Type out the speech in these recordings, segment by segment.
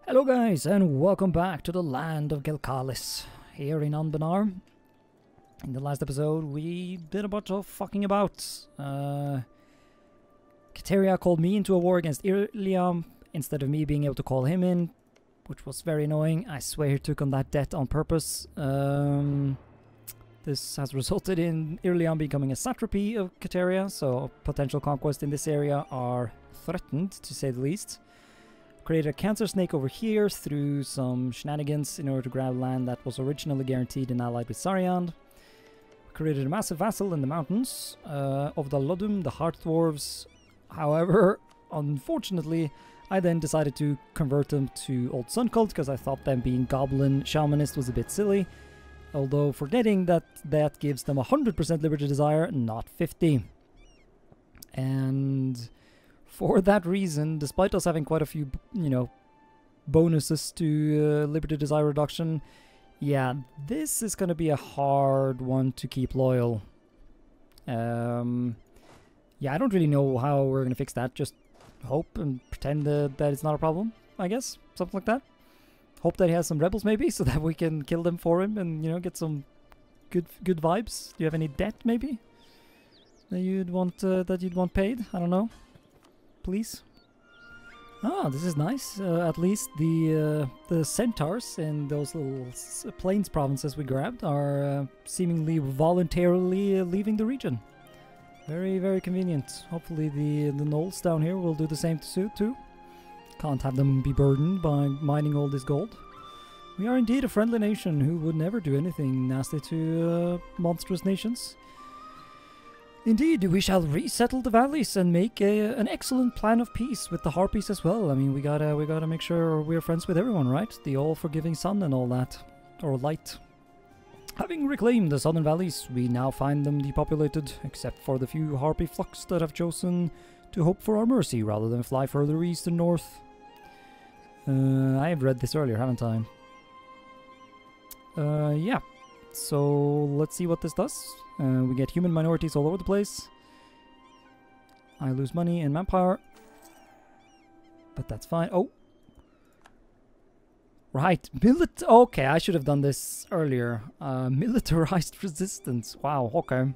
Hello guys, and welcome back to the land of Gelkalis, here in Anbennar. In the last episode, we did a bunch of fucking about. Kateria called me into a war against Iliam, instead of me being able to call him in, which was very annoying. I swear he took on that debt on purpose. This has resulted in Iliam becoming a satrapy of Kateria, so potential conquests in this area are threatened, to say the least. Created a cancer snake over here through some shenanigans in order to grab land that was originally guaranteed and allied with Sariand. Created a massive vassal in the mountains of the Ludum, the Heart Dwarves. However, unfortunately, I then decided to convert them to Old Sun Cult because I thought them being Goblin Shamanist was a bit silly. Although forgetting that that gives them 100% Liberty Desire, not 50. And for that reason, despite us having quite a few, bonuses to Liberty Desire reduction, yeah, this is going to be a hard one to keep loyal. Yeah, I don't really know how we're going to fix that. Just hope and pretend that it's not a problem, I guess. Something like that. Hope that he has some rebels maybe, so that we can kill them for him and, get some good vibes. Do you have any debt maybe that you'd want paid? I don't know. Please. Ah, this is nice. At least the centaurs in those little plains provinces we grabbed are seemingly voluntarily leaving the region. Very, very convenient. Hopefully the gnolls down here will do the same too. Can't have them be burdened by mining all this gold. We are indeed a friendly nation who would never do anything nasty to monstrous nations. Indeed, we shall resettle the valleys and make an excellent plan of peace with the Harpies as well. I mean, we gotta make sure we're friends with everyone, right? The all-forgiving sun and all that. Or light. Having reclaimed the southern valleys, we now find them depopulated, except for the few Harpy flocks that have chosen to hope for our mercy rather than fly further east and north. I have read this earlier, haven't I? Yeah. So, let's see what this does. We get human minorities all over the place. I lose money and manpower. But that's fine. Oh! Right. Okay, I should have done this earlier. Militarized resistance. Wow, okay.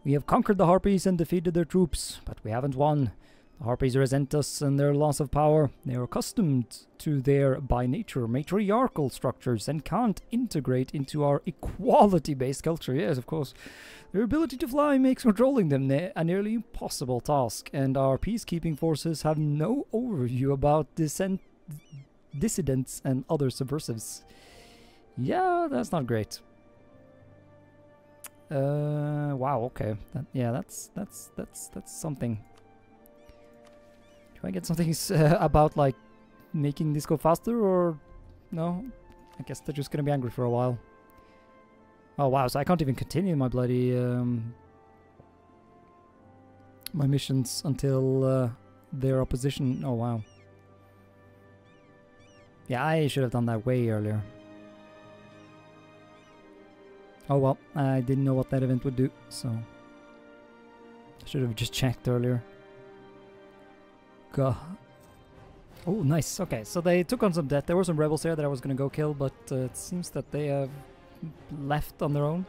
We have conquered the Harpies and defeated their troops, but we haven't won. The Harpies resent us and their loss of power. They are accustomed to their, by nature, matriarchal structures and can't integrate into our equality-based culture. Yes, of course. Their ability to fly makes controlling them a nearly impossible task, and our peacekeeping forces have no overview about dissidents and other subversives. Yeah, that's not great. Wow, okay. That's something. Do I get something about, like, making this go faster, or no? I guess they're just gonna be angry for a while. Oh wow, so I can't even continue my bloody my missions until their opposition. Oh wow. Yeah, I should have done that way earlier. Oh well, I didn't know what that event would do, so I should have just checked earlier. God. Oh, nice. Okay, so they took on some debt. There were some rebels there that I was going to go kill, but it seems that they have left on their own.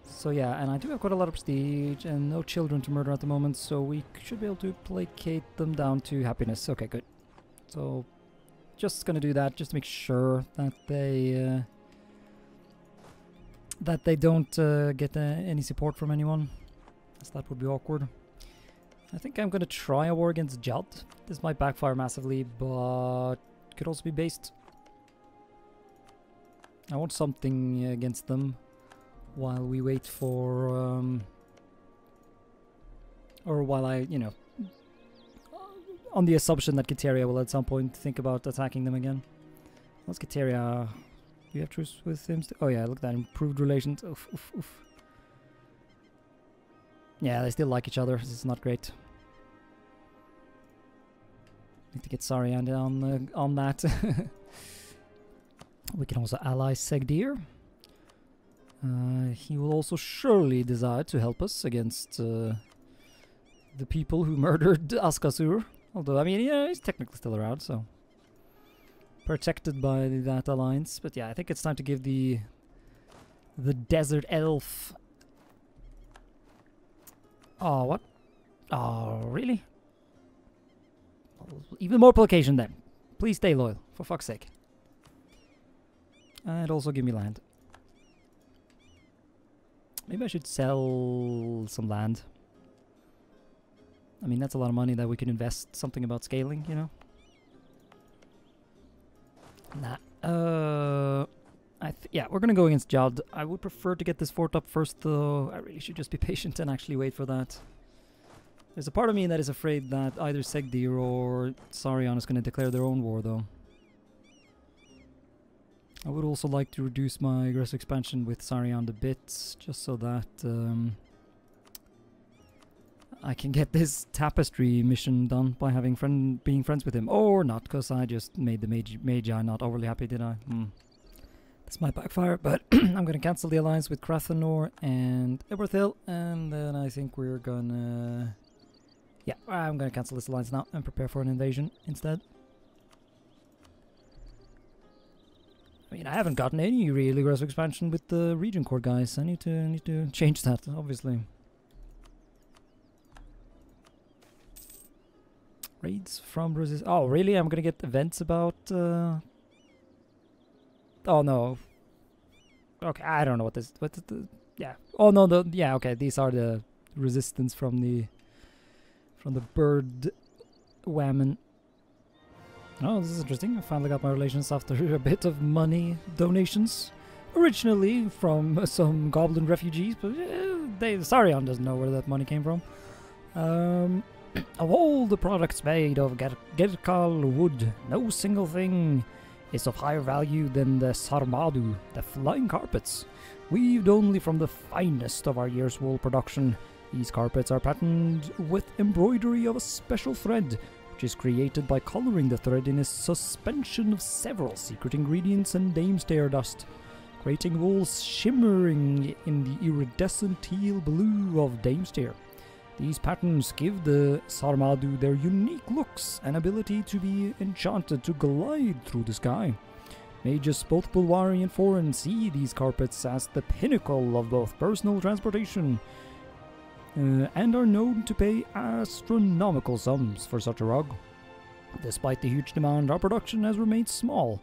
So yeah, and I do have quite a lot of prestige and no children to murder at the moment, so we should be able to placate them down to happiness. Okay, good. So, just going to do that just to make sure that they don't get any support from anyone, as that would be awkward. I think I'm going to try a war against Judd. This might backfire massively, but could also be based. I want something against them while we wait for, or while I, on the assumption that Kateria will at some point think about attacking them again. Let's Kateria. Do you have truce with him? Oh yeah, look at that, improved relations. Oof, oof, oof. Yeah, they still like each other. This is not great. Need to get Sariand on that. We can also ally Segdir. He will also surely desire to help us against the people who murdered Askasur. Although, I mean, yeah, he's technically still around, so protected by that alliance. But yeah, I think it's time to give the desert elf. Oh, what? Oh, really? Even more placation then. Please stay loyal, for fuck's sake. And also give me land. Maybe I should sell some land. I mean, that's a lot of money that we can invest something about scaling, you know? Nah. Yeah, we're gonna go against Jad. I would prefer to get this fort up first, though. I really should just be patient and actually wait for that. There's a part of me that is afraid that either Segdir or Sarion is gonna declare their own war, though. I would also like to reduce my aggressive expansion with Sarion a bit, just so that I can get this tapestry mission done by having being friends with him. Or not, because I just made the Magi not overly happy, did I? This might backfire, but I'm going to cancel the alliance with Crathanor and Eberthil, and then I think we're gonna... Yeah, I'm going to cancel this alliance now and prepare for an invasion instead. I mean, I haven't gotten any real aggressive expansion with the Region Court guys. I need to change that, obviously. Raids from resist. Oh, really? I'm gonna get events about. Oh no. Okay, I don't know what this. What's the? Yeah. Oh no. Yeah. Okay. These are the resistance from the bird whammon. Oh, this is interesting. I finally got my relations after a bit of money donations. Originally from some goblin refugees, but Sarion doesn't know where that money came from. Of all the products made of Gelkalis wood, no single thing is of higher value than the sarmadu, the flying carpets. Weaved only from the finest of our year's wool production, these carpets are patterned with embroidery of a special thread, which is created by coloring the thread in a suspension of several secret ingredients and Damestair dust, creating wools shimmering in the iridescent teal blue of Damestair. These patterns give the Sarmadu their unique looks and ability to be enchanted to glide through the sky. Mages both Bulwari and foreign see these carpets as the pinnacle of both personal transportation and are known to pay astronomical sums for such a rug. Despite the huge demand, our production has remained small,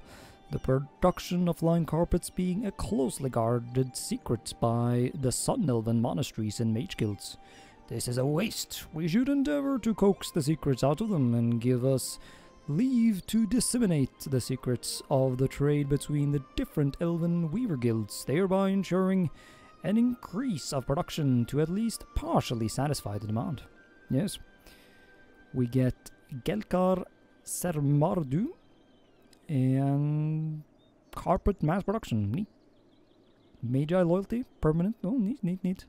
the production of flying carpets being a closely guarded secret by the Sun Elven monasteries and mage guilds. This is a waste. We should endeavor to coax the secrets out of them and give us leave to disseminate the secrets of the trade between the different elven weaver guilds, thereby ensuring an increase of production to at least partially satisfy the demand. Yes. We get Gelkalis Ep7 and carpet mass production. Neat. Magi loyalty, permanent. Oh, neat.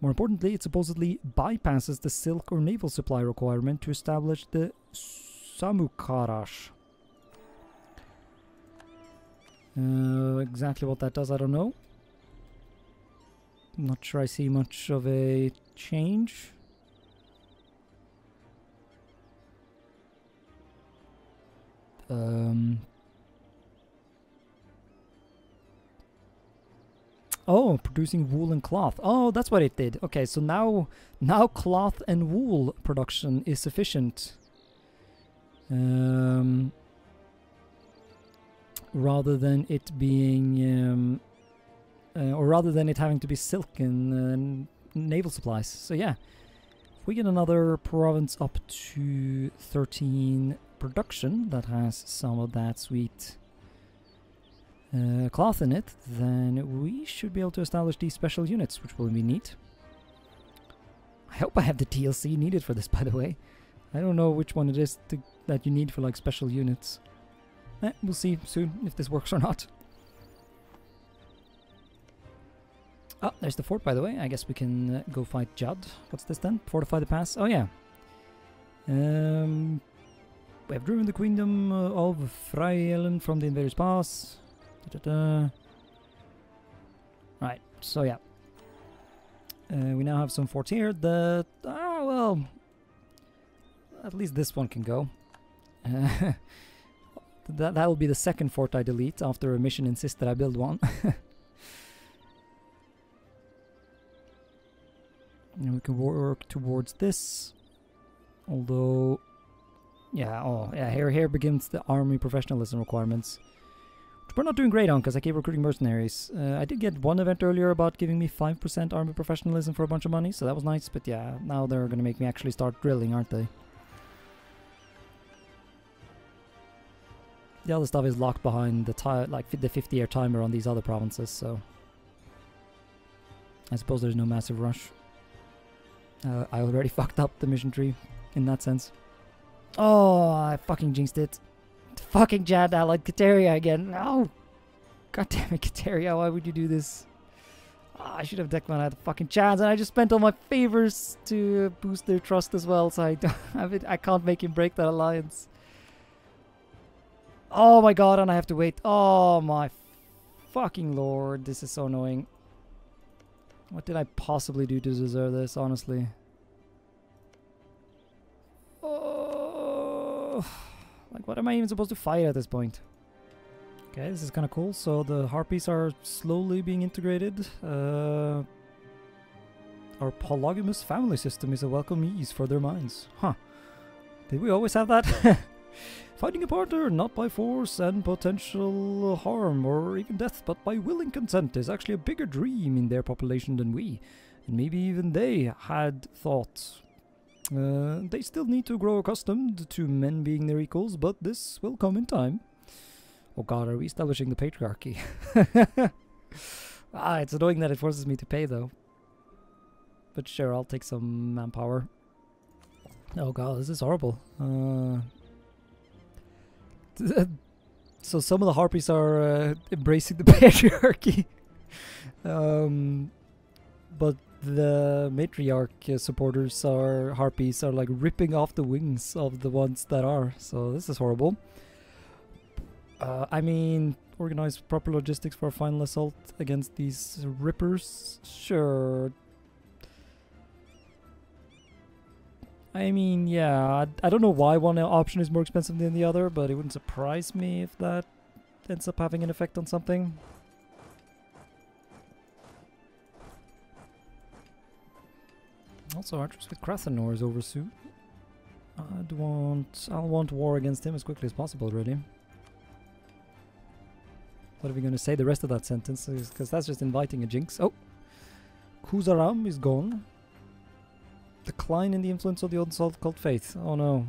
More importantly, it supposedly bypasses the silk or naval supply requirement to establish the Samukarash. Exactly what that does, I don't know. I'm not sure I see much of a change. Oh, producing wool and cloth. Oh, that's what it did. Okay, so now cloth and wool production is sufficient. Rather than it being, or rather than it having to be silk and naval supplies. So yeah, if we get another province up to 13 production that has some of that sweet cloth in it, then we should be able to establish these special units, which will be neat. I hope I have the DLC needed for this, by the way. I don't know which one it is that you need for like special units. We'll see soon if this works or not. Oh, there's the fort, by the way. I guess we can go fight Judd. What's this then? Fortify the pass. Oh yeah. We have driven the Kingdom of Freyelen from the Invaders Pass. Right, so yeah. We now have some forts here that, well, at least this one can go. That will be the second fort I delete after a mission insists that I build one. And we can work towards this. Although, yeah, oh, yeah, here begins the army professionalism requirements. Which we're not doing great on because I keep recruiting mercenaries. I did get one event earlier about giving me 5% army professionalism for a bunch of money, so that was nice. But yeah, now they're going to make me actually start drilling, aren't they? The other stuff is locked behind the the 50-year timer on these other provinces, so I suppose there's no massive rush. I already fucked up the mission tree in that sense. Oh, I fucking jinxed it. Fucking Jad allied Kateria again. No! God damn it, Kateria, why would you do this? Oh, I should have decked when I had the fucking chance, and I just spent all my favors to boost their trust as well, so I don't have it. I can't make him break that alliance. Oh my god, and I have to wait. Oh my fucking lord, this is so annoying. What did I possibly do to deserve this, honestly? Oh, like, what am I even supposed to fight at this point? Okay, this is kind of cool. So the harpies are slowly being integrated. Our polygamous family system is a welcome ease for their minds. Huh. Did we always have that? Fighting a partner, not by force and potential harm or even death, but by willing consent is actually a bigger dream in their population than we. And maybe even they had thought. They still need to grow accustomed to men being their equals, but this will come in time. Oh god, are we establishing the patriarchy? It's annoying that it forces me to pay though. But sure, I'll take some manpower. Oh god, this is horrible. So some of the harpies are embracing the patriarchy. But the matriarch supporters harpies are like ripping off the wings of the ones that are. So this is horrible. I mean, organize proper logistics for a final assault against these rippers? Sure. I mean, yeah, I don't know why one option is more expensive than the other, but it wouldn't surprise me if that ends up having an effect on something. Also, archers with Krathanor is over soon. I'll want war against him as quickly as possible, really. What are we going to say the rest of that sentence? Because that's just inviting a jinx. Oh! Kuzaram is gone. Decline in the influence of the old cult faith. Oh no.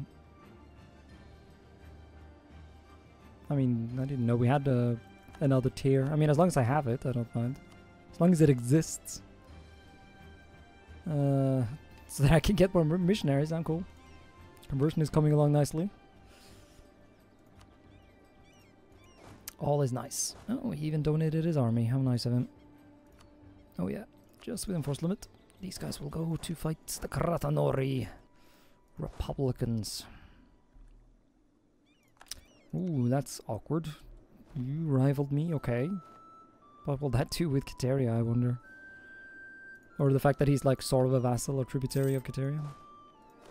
I mean, I didn't know we had another tier. I mean, as long as I have it, I don't mind. As long as it exists. So that I can get more missionaries, I'm cool. Conversion is coming along nicely. All is nice. Oh, he even donated his army. How nice of him. Oh yeah, just within force limit. These guys will go to fight the Krathanori Republicans. Ooh, that's awkward. You rivaled me, okay. What will that do with Kateria, I wonder? Or the fact that he's like sort of a vassal or tributary of Kateria.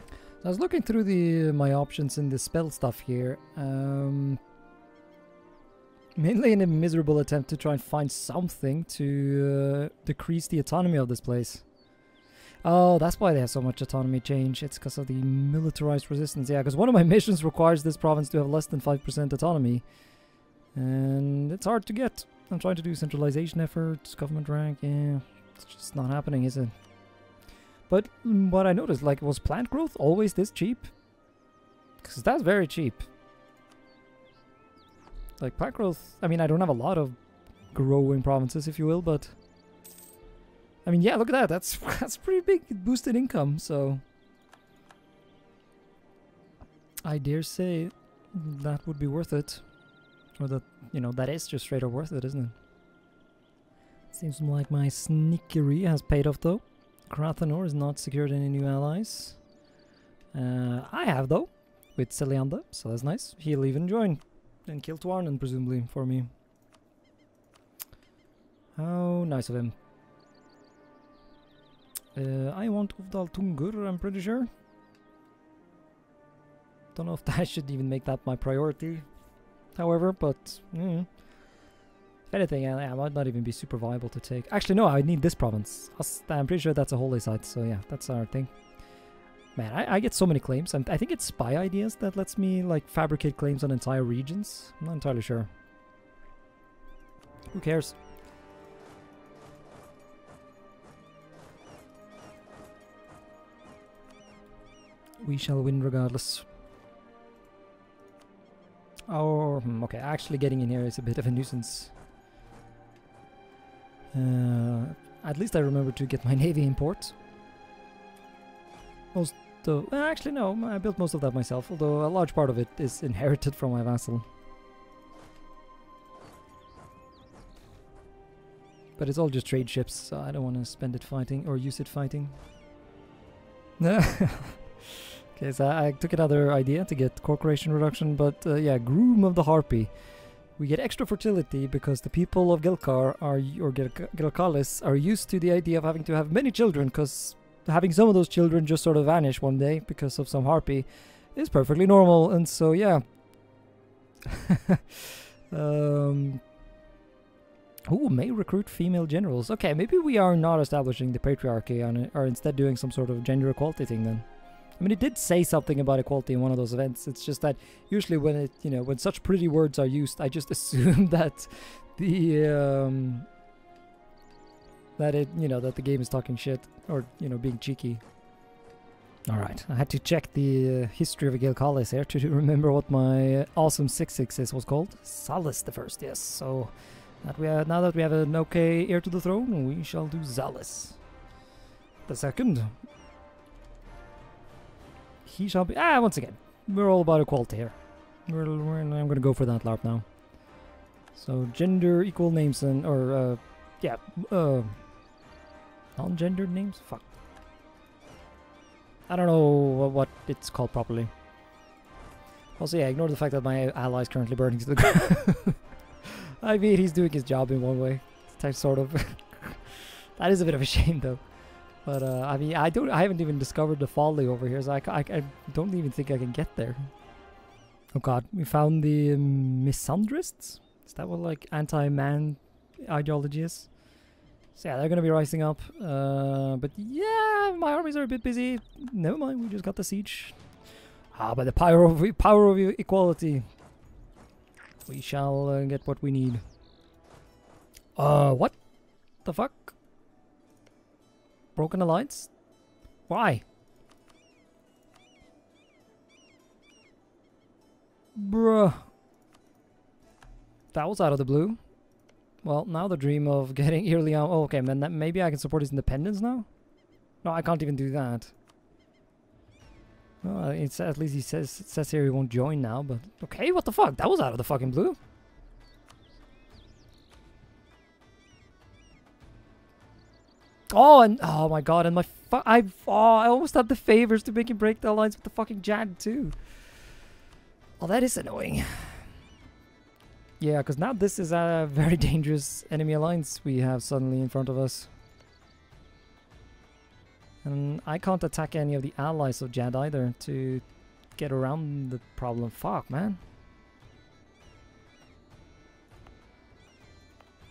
So I was looking through my options in the spell stuff here. Mainly in a miserable attempt to try and find something to decrease the autonomy of this place. Oh, that's why they have so much autonomy change. It's because of the militarized resistance. Yeah, because one of my missions requires this province to have less than 5% autonomy. And it's hard to get. I'm trying to do centralization efforts, government rank. Yeah, it's just not happening, is it? But what I noticed, like, was plant growth always this cheap? Because that's very cheap. Like, plant growth, I mean, I don't have a lot of growing provinces, if you will, but... I mean, yeah, look at that. That's pretty big boosted income, so... I dare say that would be worth it. Or that, you know, that is just straight up worth it, isn't it? Seems like my sneakery has paid off, though. Krathanor is not secured any new allies. I have, though, with Celianda, so that's nice. He'll even join. And kill Tuarnan, presumably, for me. How nice of him. I want Uvdal Tungur, I'm pretty sure. Don't know if I should even make that my priority. however, but if anything, I might not even be super viable to take. Actually, no, I need this province. I'm pretty sure that's a holy site, so yeah, that's our thing. Man, I get so many claims, and I think it's spy ideas that lets me like fabricate claims on entire regions. I'm not entirely sure. Who cares? We shall win regardless. Oh, okay, actually getting in here is a bit of a nuisance. At least I remember to get my navy import. Actually no, I built most of that myself, although a large part of it is inherited from my vassal. But it's all just trade ships, so I don't want to spend it fighting or use it fighting. Okay, so I took another idea to get corporation reduction, but yeah, Groom of the Harpy. We get extra fertility because the people of Gelkar or Gelkalis are used to the idea of having to have many children, because having some of those children just sort of vanish one day because of some harpy is perfectly normal, and so yeah. Ooh, may recruit female generals. Okay, maybe we are not establishing the patriarchy and are instead doing some sort of gender equality thing then. I mean, it did say something about equality in one of those events. It's just that usually when it, when such pretty words are used, I just assume that the that the game is talking shit or being cheeky. All right, I had to check the history of Gelkalis here to remember what my awesome 666 was called. Salus the First, yes. So now that we have an okay heir to the throne, we shall do Zalus the Second. He shall be... once again, we're all about equality here. I'm going to go for that LARP now. So, gender equal names and... non-gendered names? Fuck. I don't know what it's called properly. Also, yeah, ignore the fact that my ally is currently burning to the ground. I mean, he's doing his job in one way. Sort of. That is a bit of a shame, though. But I mean, I haven't even discovered the folly over here, so I don't even think I can get there. Oh god, we found the misandrists? Is that what like anti-man ideology is? So yeah, they're gonna be rising up. But yeah, my armies are a bit busy. Never mind, we just got the siege. By the power of equality, we shall get what we need. What the fuck? Broken alliance? Why? Bruh. That was out of the blue. Well, now the dream of getting Irliam... Oh, okay, man, maybe I can support his independence now? No, I can't even do that. Well, it's, at least it says here he won't join now, but... Okay, what the fuck? That was out of the fucking blue. Oh, and oh my god, and I almost had the favors to make him break the alliance with the fucking Jag too. Well, that is annoying. Yeah, because now this is a very dangerous enemy alliance we have suddenly in front of us. And I can't attack any of the allies of Jad either to get around the problem. Fuck, man.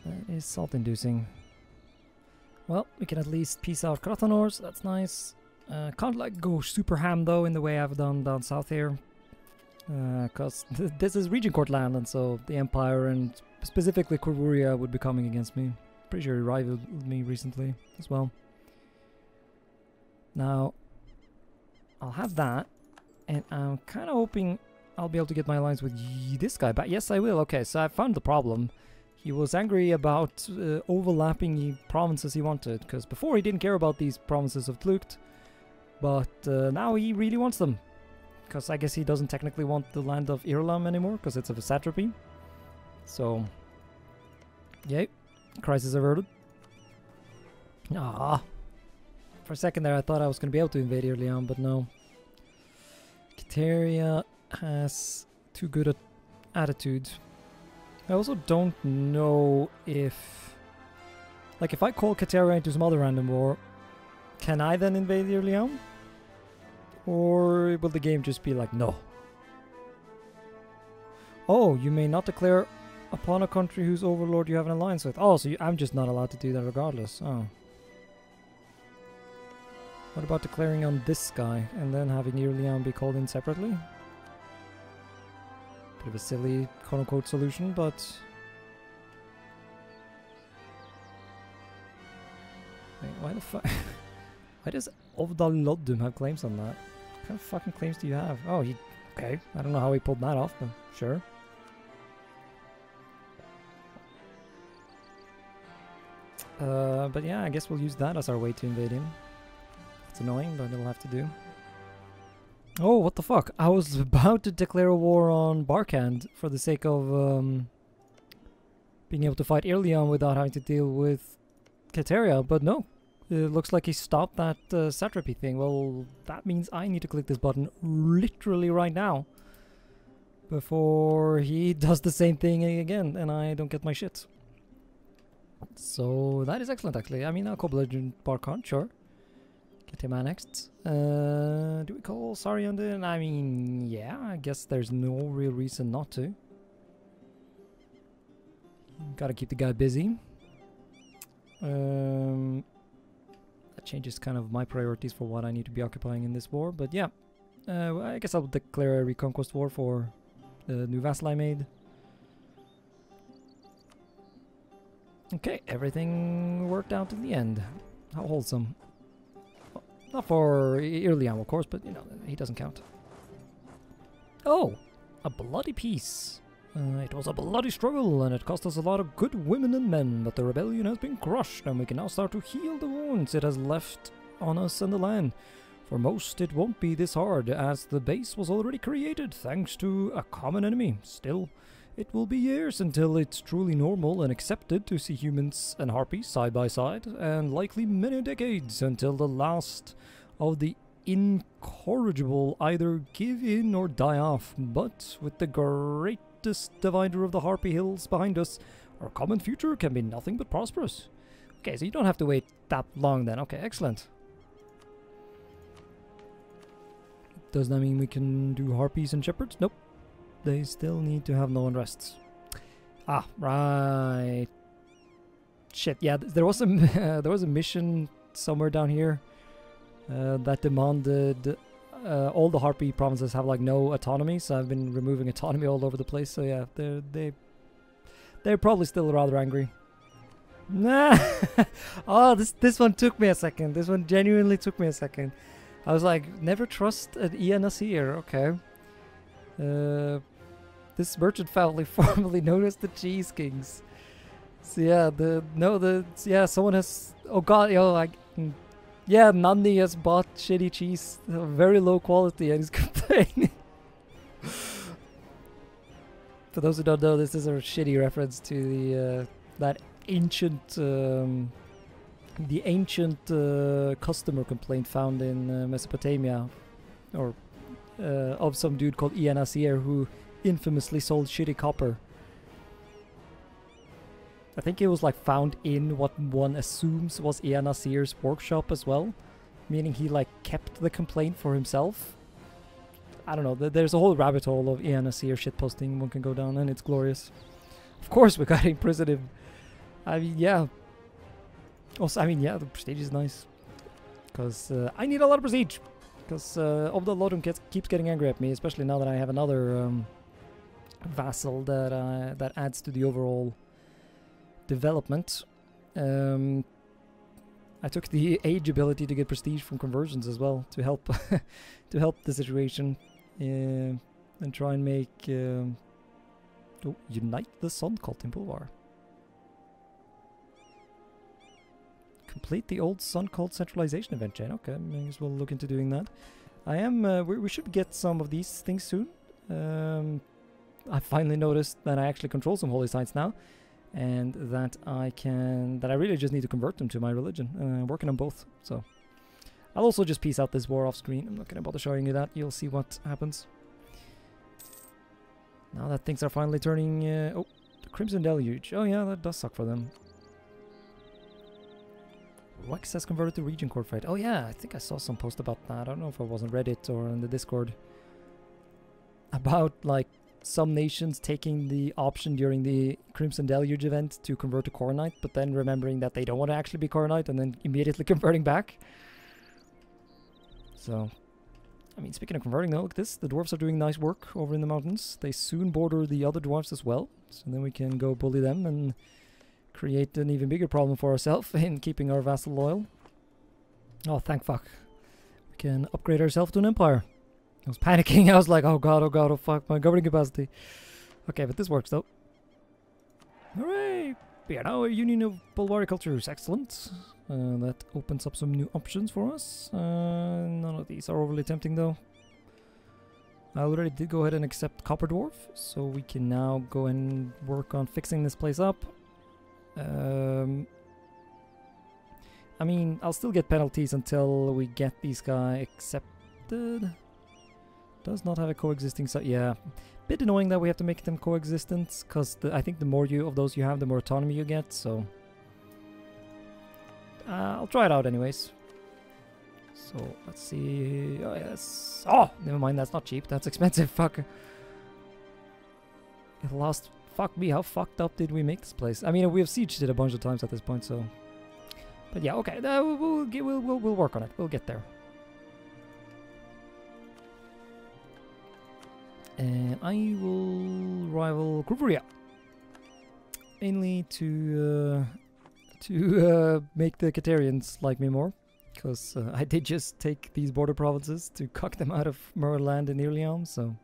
That is salt-inducing. Well, we can at least peace out Kratanor, so that's nice. Can't like go super ham though in the way I've done down south here. Because this is Region Court land, and so the Empire and specifically Korvuria would be coming against me. Pretty sure he rivaled me recently as well. Now, I'll have that, and I'm kind of hoping I'll be able to get my alliance with this guy back. Yes, I will. Okay, so I found the problem. He was angry about overlapping provinces he wanted, because before he didn't care about these provinces of Tlucht, but now he really wants them. Because I guess he doesn't technically want the land of Irlam anymore, because it's of a satrapy. So, yay, crisis averted. Ah, for a second there I thought I was going to be able to invade Irliam, but no. Kiteria has too good an attitude. I also don't know if... Like, if I call Kateria into some other random war, can I then invade Irliam? Or will the game just be like, no? Oh, you may not declare upon a country whose overlord you have an alliance with. Oh, so I'm just not allowed to do that regardless. Oh. What about declaring on this guy and then having Irlian be called in separately? Bit of a silly quote-unquote solution, but... Wait, why the fuck? Why does Ovdalodum have claims on that? What kind of fucking claims do you have? Oh, he... Okay, I don't know how he pulled that off, but sure. But yeah, I guess we'll use that as our way to invade him. It's annoying, but it'll have to do. Oh, what the fuck? I was about to declare a war on Barkhand for the sake of being able to fight Irlion without having to deal with Kateria, but no. It looks like he stopped that satrapy thing. Well, that means I need to click this button literally right now before he does the same thing again and I don't get my shit. So that is excellent, actually. I mean, I'll call Legend Barkhan, sure. Get him annexed. Do we call Sarion in? I mean, yeah, I guess there's no real reason not to. Gotta keep the guy busy. That changes kind of my priorities for what I need to be occupying in this war, but yeah. I guess I'll declare a reconquest war for the new vassal I made. Okay, everything worked out in the end. How wholesome. Well, not for Irlian, of course, but you know, he doesn't count. Oh, a bloody peace. It was a bloody struggle, and it cost us a lot of good women and men, but the rebellion has been crushed, and we can now start to heal the wounds it has left on us and the land. For most, it won't be this hard, as the base was already created, thanks to a common enemy. Still, it will be years until it's truly normal and accepted to see humans and harpies side by side, and likely many decades until the last of the incorrigible either give in or die off. But with the greatest divider of the Harpy Hills behind us, our common future can be nothing but prosperous. Okay, so you don't have to wait that long then. Okay, excellent. Does that mean we can do harpies and shepherds? Nope. They still need to have no unrests. Ah, right. Shit, yeah, there was a there was a mission somewhere down here that demanded all the harpy provinces have like no autonomy, so I've been removing autonomy all over the place. So yeah, they're probably still rather angry. Nah. Oh, this one took me a second. This one genuinely took me a second. I was like, never trust an Nasir. Okay. This merchant family formerly known as the Cheese Kings. So yeah, someone has. Oh god, yeah, Nandi has bought shitty cheese, very low quality, and he's complaining. For those who don't know, this is a shitty reference to the that ancient. The ancient customer complaint found in Mesopotamia, or of some dude called Nasir who infamously sold shitty copper. I think it was like found in what one assumes was Nasir's workshop as well, meaning he like kept the complaint for himself. I don't know, there's a whole rabbit hole of Nasir shitposting one can go down, and it's glorious. Of course we gotta imprison him. I mean, yeah. Also, I mean, yeah, the prestige is nice. Because I need a lot of prestige. Because Ovdalodum keeps getting angry at me, especially now that I have another vassal that adds to the overall development. I took the age ability to get prestige from conversions as well to help to help the situation and try and make unite the Sun Cult in Pulvar. Complete the old Sun Cult centralization event chain. Okay, I guess we'll look into doing that. I am. We should get some of these things soon. I finally noticed that I actually control some holy sites now, and that I can. That I really just need to convert them to my religion. I'm working on both. So I'll also just piece out this war off screen. I'm not gonna bother showing you that. You'll see what happens. Now that things are finally turning. Oh, the Crimson Deluge. Oh yeah, that does suck for them. Wax has converted to Region Court fight. Oh yeah, I think I saw some post about that. I don't know if it was on Reddit or in the Discord. About like some nations taking the option during the Crimson Deluge event to convert to Coronite, but then remembering that they don't want to actually be Coronite and then immediately converting back. So, I mean, speaking of converting though, look at this. The dwarves are doing nice work over in the mountains. They soon border the other dwarves as well. So then we can go bully them and create an even bigger problem for ourselves in keeping our vassal loyal. Oh, thank fuck. We can upgrade ourselves to an empire. I was panicking. I was like, oh god, oh fuck, my governing capacity. Okay, but this works though. Hooray! We are now a union of Bulgari cultures. Excellent. That opens up some new options for us. None of these are overly tempting though. I already did go ahead and accept Copper Dwarf, so we can now go and work on fixing this place up. I mean, I'll still get penalties until we get these guys accepted. Does not have a coexisting site. Yeah, bit annoying that we have to make them coexistent, because I think the more of those you have, the more autonomy you get, so... I'll try it out anyways. So, let's see... Oh, yes. Oh! Never mind, that's not cheap. That's expensive. Fuck. It lost... Fuck me, how fucked up did we make this place? I mean, we have sieged it a bunch of times at this point, so... But yeah, okay. We'll work on it. We'll get there. And I will rival Kruveria. Mainly to make the Catarians like me more. Because I did just take these border provinces to cuck them out of Merland and Irliam, so...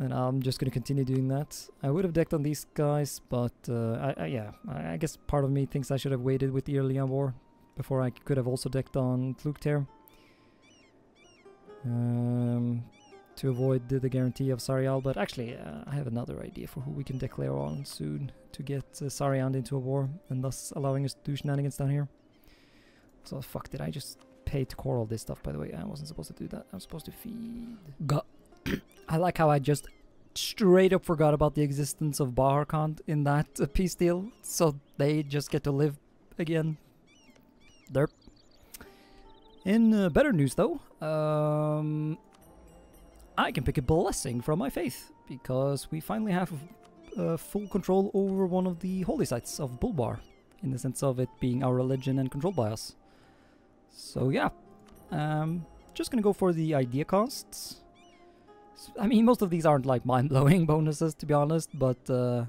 And I'm just going to continue doing that. I would have decked on these guys, but I guess part of me thinks I should have waited with the Irliam War before I could have also decked on Flukter. To avoid the guarantee of Sarial, but actually I have another idea for who we can declare on soon to get Sariand into a war and thus allowing us to do shenanigans down here. So fuck, did I just pay to core all this stuff, by the way? I wasn't supposed to do that. I was supposed to feed... I like how I just straight up forgot about the existence of Bahar Khan in that peace deal, so they just get to live again. Derp. In better news though, I can pick a blessing from my faith, because we finally have full control over one of the holy sites of Bulbar, in the sense of it being our religion and controlled by us. So yeah, just gonna go for the idea costs. I mean, most of these aren't like mind-blowing bonuses, to be honest, but the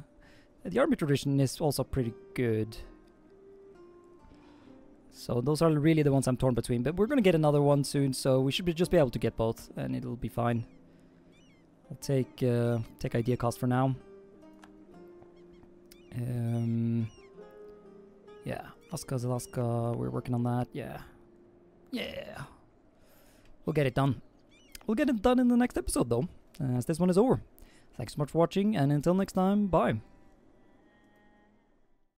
army tradition is also pretty good. So those are really the ones I'm torn between, but we're gonna get another one soon, so we should just be able to get both, and it'll be fine. I'll take idea cost for now. Yeah, Alaska, we're working on that. Yeah, we'll get it done. We'll get it done in the next episode, though, as this one is over. Thanks so much for watching, and until next time, bye.